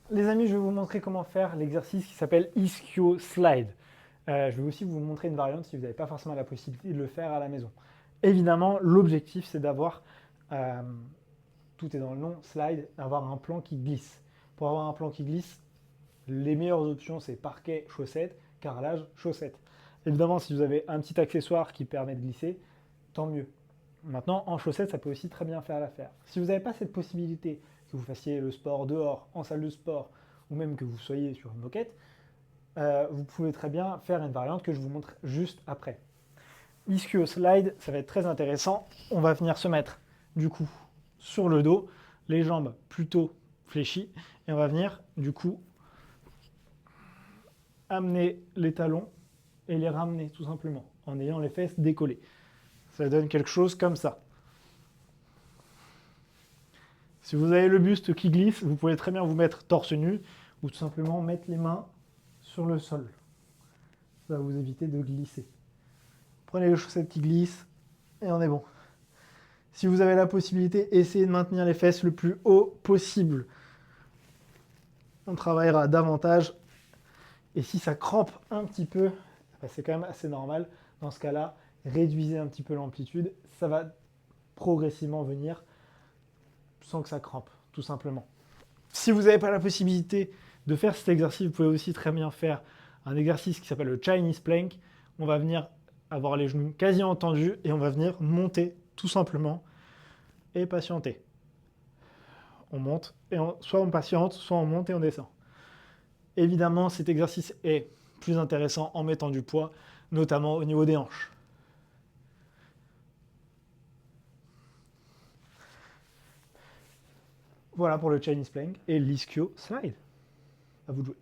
Les amis, je vais vous montrer comment faire l'exercice qui s'appelle Ischio Slide. Je vais aussi vous montrer une variante si vous n'avez pas forcément la possibilité de le faire à la maison. Évidemment, l'objectif c'est d'avoir, euh, tout est dans le nom, slide, avoir un plan qui glisse. Pour avoir un plan qui glisse, les meilleures options c'est parquet, chaussettes, carrelage, chaussettes. Évidemment, si vous avez un petit accessoire qui permet de glisser, tant mieux. Maintenant, en chaussettes, ça peut aussi très bien faire l'affaire. Si vous n'avez pas cette possibilité, que vous fassiez le sport dehors, en salle de sport, ou même que vous soyez sur une moquette, vous pouvez très bien faire une variante que je vous montre juste après. Ischio slide, ça va être très intéressant. On va venir se mettre du coup sur le dos, les jambes plutôt fléchies, et on va venir du coup amener les talons et les ramener tout simplement en ayant les fesses décollées. Ça donne quelque chose comme ça. Si vous avez le buste qui glisse, vous pouvez très bien vous mettre torse nu ou tout simplement mettre les mains sur le sol. Ça va vous éviter de glisser. Prenez les chaussettes qui glissent et on est bon. Si vous avez la possibilité, essayez de maintenir les fesses le plus haut possible. On travaillera davantage. Et si ça crampe un petit peu, c'est quand même assez normal. Dans ce cas-là, réduisez un petit peu l'amplitude. Ça va progressivement venir sans que ça crampe, tout simplement. Si vous n'avez pas la possibilité de faire cet exercice, vous pouvez aussi très bien faire un exercice qui s'appelle le Chinese Plank. On va venir avoir les genoux quasi entendus et on va venir monter tout simplement et patienter. On monte, et soit on patiente, soit on monte et on descend. Évidemment, cet exercice est plus intéressant en mettant du poids, notamment au niveau des hanches. Voilà pour le Chinese Plank et l'ischio slide. À vous de jouer.